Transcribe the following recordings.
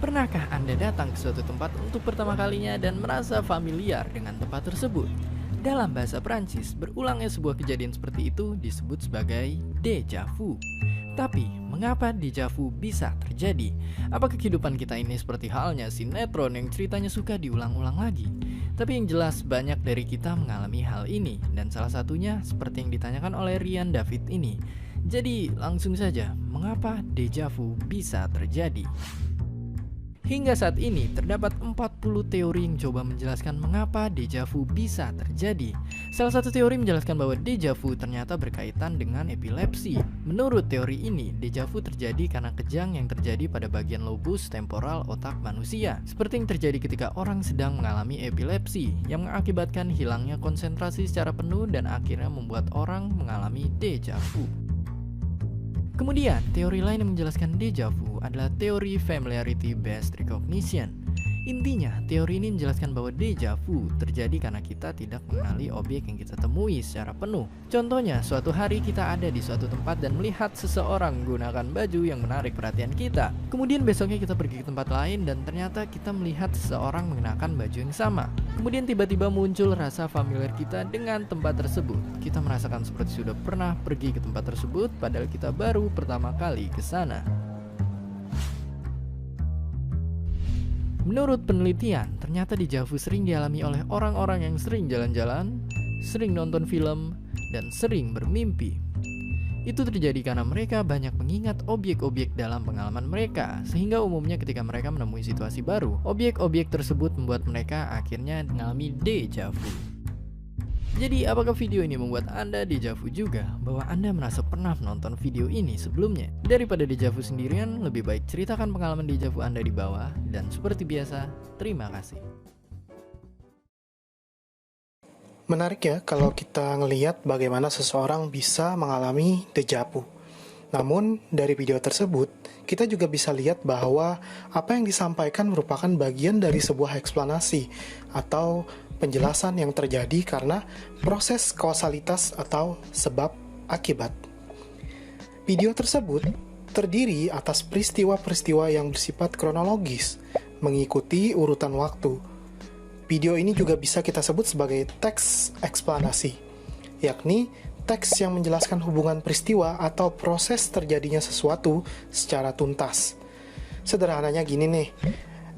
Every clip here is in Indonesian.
Pernahkah Anda datang ke suatu tempat untuk pertama kalinya dan merasa familiar dengan tempat tersebut? Dalam bahasa Prancis, berulangnya sebuah kejadian seperti itu disebut sebagai déjà vu. Tapi, mengapa déjà vu bisa terjadi? Apakah kehidupan kita ini seperti halnya sinetron yang ceritanya suka diulang-ulang lagi? Tapi yang jelas banyak dari kita mengalami hal ini, dan salah satunya seperti yang ditanyakan oleh Rian David ini. Jadi, langsung saja, mengapa déjà vu bisa terjadi? Hingga saat ini, terdapat 40 teori yang coba menjelaskan mengapa déjà vu bisa terjadi. Salah satu teori menjelaskan bahwa déjà vu ternyata berkaitan dengan epilepsi. Menurut teori ini, déjà vu terjadi karena kejang yang terjadi pada bagian lobus temporal otak manusia. Seperti yang terjadi ketika orang sedang mengalami epilepsi, yang mengakibatkan hilangnya konsentrasi secara penuh dan akhirnya membuat orang mengalami déjà vu. Kemudian, teori lain yang menjelaskan déjà vu adalah teori familiarity based recognition. Intinya, teori ini menjelaskan bahwa déjà vu terjadi karena kita tidak mengenali objek yang kita temui secara penuh. Contohnya, suatu hari kita ada di suatu tempat dan melihat seseorang menggunakan baju yang menarik perhatian kita. Kemudian besoknya kita pergi ke tempat lain dan ternyata kita melihat seseorang mengenakan baju yang sama. Kemudian tiba-tiba muncul rasa familiar kita dengan tempat tersebut. Kita merasakan seperti sudah pernah pergi ke tempat tersebut padahal kita baru pertama kali ke sana. Menurut penelitian, ternyata déjà vu sering dialami oleh orang-orang yang sering jalan-jalan, sering nonton film, dan sering bermimpi. Itu terjadi karena mereka banyak mengingat objek-objek dalam pengalaman mereka, sehingga umumnya ketika mereka menemui situasi baru, objek-objek tersebut membuat mereka akhirnya mengalami déjà vu. Jadi, apakah video ini membuat Anda déjà vu juga? Bahwa Anda merasa pernah menonton video ini sebelumnya? Daripada déjà vu sendirian, lebih baik ceritakan pengalaman déjà vu Anda di bawah. Dan seperti biasa, terima kasih. Menarik ya kalau kita ngelihat bagaimana seseorang bisa mengalami déjà vu. Namun, dari video tersebut, kita juga bisa lihat bahwa apa yang disampaikan merupakan bagian dari sebuah eksplanasi atau penjelasan yang terjadi karena proses kausalitas atau sebab akibat. Video tersebut terdiri atas peristiwa-peristiwa yang bersifat kronologis, mengikuti urutan waktu. Video ini juga bisa kita sebut sebagai teks eksplanasi, yakni teks yang menjelaskan hubungan peristiwa atau proses terjadinya sesuatu secara tuntas. Sederhananya gini nih,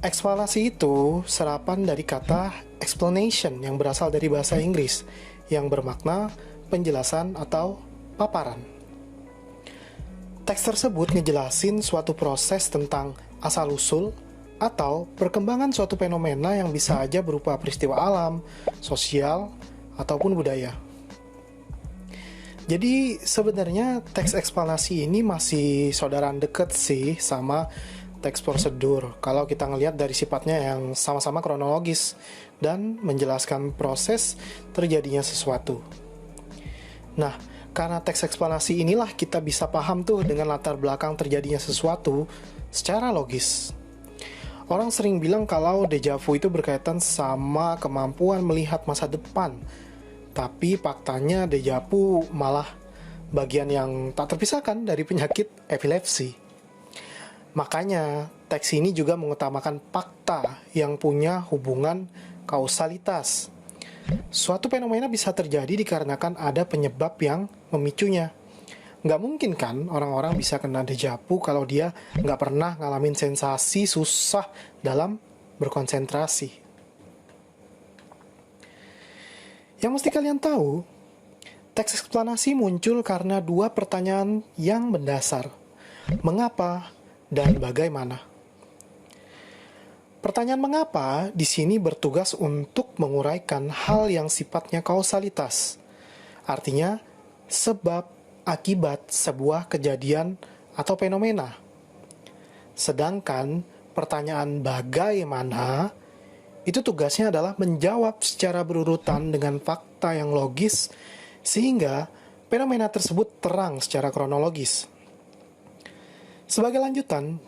eksplanasi itu serapan dari kata explanation yang berasal dari bahasa Inggris, yang bermakna penjelasan atau paparan. Teks tersebut ngejelasin suatu proses tentang asal-usul atau perkembangan suatu fenomena yang bisa aja berupa peristiwa alam, sosial, ataupun budaya. Jadi sebenarnya teks eksplanasi ini masih saudaraan deket sih sama teks prosedur kalau kita ngelihat dari sifatnya yang sama-sama kronologis dan menjelaskan proses terjadinya sesuatu. Nah, karena teks eksplanasi inilah kita bisa paham tuh dengan latar belakang terjadinya sesuatu secara logis. Orang sering bilang kalau déjà vu itu berkaitan sama kemampuan melihat masa depan. Tapi faktanya déjà vu malah bagian yang tak terpisahkan dari penyakit epilepsi. Makanya, teks ini juga mengutamakan fakta yang punya hubungan kausalitas. Suatu fenomena bisa terjadi dikarenakan ada penyebab yang memicunya. Nggak mungkin kan orang-orang bisa kena déjà vu kalau dia nggak pernah ngalamin sensasi susah dalam berkonsentrasi. Yang mesti kalian tahu, teks eksplanasi muncul karena dua pertanyaan yang mendasar. Mengapa dan bagaimana? Pertanyaan mengapa di sini bertugas untuk menguraikan hal yang sifatnya kausalitas. Artinya, sebab akibat sebuah kejadian atau fenomena. Sedangkan pertanyaan bagaimana itu tugasnya adalah menjawab secara berurutan dengan fakta yang logis sehingga fenomena tersebut terang secara kronologis. Sebagai lanjutan,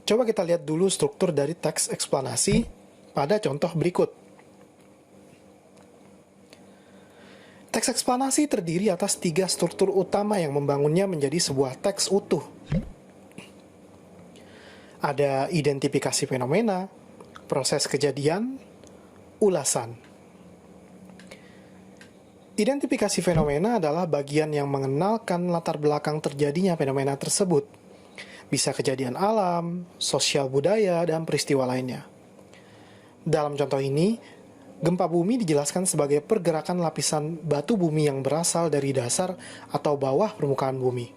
coba kita lihat dulu struktur dari teks eksplanasi pada contoh berikut. Teks eksplanasi terdiri atas 3 struktur utama yang membangunnya menjadi sebuah teks utuh. Ada identifikasi fenomena, proses kejadian, ulasan. Identifikasi fenomena adalah bagian yang mengenalkan latar belakang terjadinya fenomena tersebut. Bisa kejadian alam, sosial budaya, dan peristiwa lainnya. Dalam contoh ini, gempa bumi dijelaskan sebagai pergerakan lapisan batu bumi yang berasal dari dasar atau bawah permukaan bumi.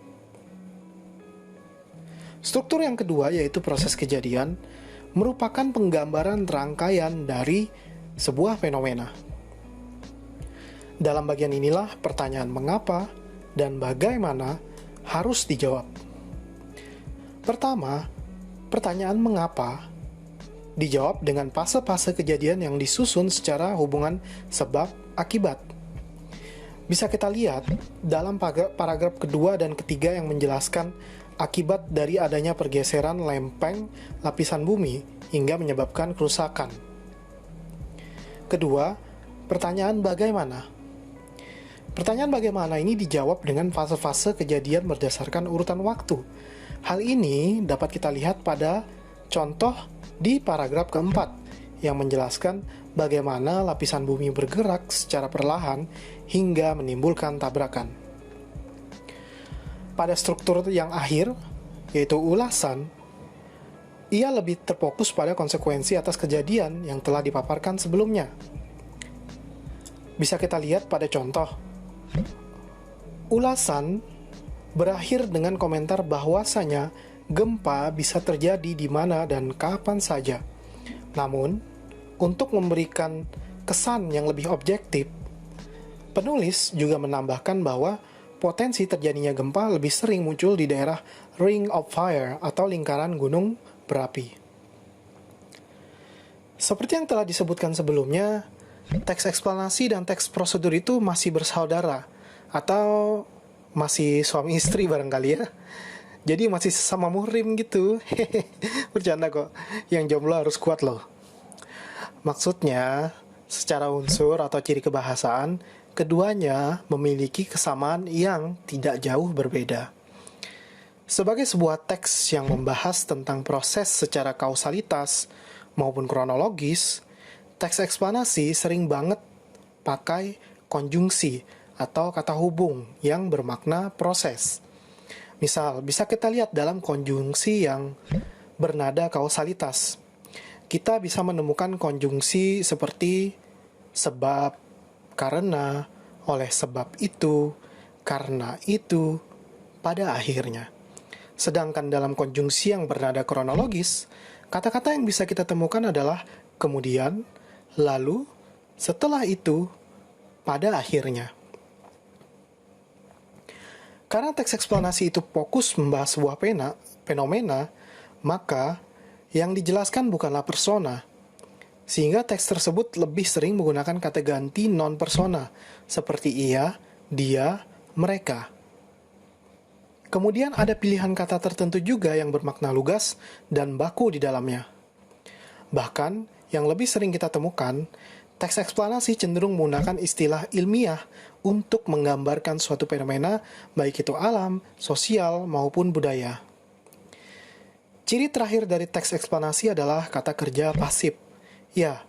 Struktur yang kedua, yaitu proses kejadian, merupakan penggambaran rangkaian dari sebuah fenomena. Dalam bagian inilah pertanyaan mengapa dan bagaimana harus dijawab. Pertama, pertanyaan mengapa dijawab dengan fase-fase kejadian yang disusun secara hubungan sebab akibat. Bisa kita lihat dalam paragraf kedua dan ketiga yang menjelaskan akibat dari adanya pergeseran lempeng lapisan bumi hingga menyebabkan kerusakan. Kedua, pertanyaan bagaimana? Pertanyaan bagaimana ini dijawab dengan fase-fase kejadian berdasarkan urutan waktu. Hal ini dapat kita lihat pada contoh di paragraf keempat yang menjelaskan bagaimana lapisan bumi bergerak secara perlahan hingga menimbulkan tabrakan. Pada struktur yang akhir, yaitu ulasan, ia lebih terfokus pada konsekuensi atas kejadian yang telah dipaparkan sebelumnya. Bisa kita lihat pada contoh. Ulasan berakhir dengan komentar bahwasanya gempa bisa terjadi di mana dan kapan saja. Namun, untuk memberikan kesan yang lebih objektif, penulis juga menambahkan bahwa potensi terjadinya gempa lebih sering muncul di daerah Ring of Fire atau lingkaran gunung berapi. Seperti yang telah disebutkan sebelumnya, teks eksplanasi dan teks prosedur itu masih bersaudara atau masih suami istri barangkali ya. Jadi masih sesama muhrim gitu. Bercanda kok. Yang jomblo harus kuat loh. Maksudnya, secara unsur atau ciri kebahasaan, keduanya memiliki kesamaan yang tidak jauh berbeda. Sebagai sebuah teks yang membahas tentang proses secara kausalitas maupun kronologis, teks eksplanasi sering banget pakai konjungsi atau kata hubung yang bermakna proses. Misal, bisa kita lihat dalam konjungsi yang bernada kausalitas. Kita bisa menemukan konjungsi seperti sebab, karena, oleh sebab itu, karena itu, pada akhirnya. Sedangkan dalam konjungsi yang bernada kronologis, kata-kata yang bisa kita temukan adalah kemudian, lalu, setelah itu, pada akhirnya. Karena teks eksplanasi itu fokus membahas sebuah fenomena, maka yang dijelaskan bukanlah persona, sehingga teks tersebut lebih sering menggunakan kata ganti non-persona, seperti ia, dia, mereka. Kemudian ada pilihan kata tertentu juga yang bermakna lugas dan baku di dalamnya. Bahkan, yang lebih sering kita temukan, teks eksplanasi cenderung menggunakan istilah ilmiah untuk menggambarkan suatu fenomena, baik itu alam, sosial, maupun budaya. Ciri terakhir dari teks eksplanasi adalah kata kerja pasif. Ya,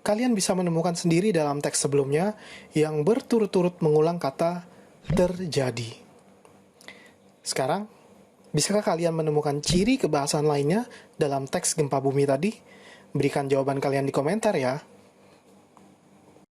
kalian bisa menemukan sendiri dalam teks sebelumnya yang berturut-turut mengulang kata terjadi. Sekarang, bisakah kalian menemukan ciri kebahasan lainnya dalam teks gempa bumi tadi? Berikan jawaban kalian di komentar ya.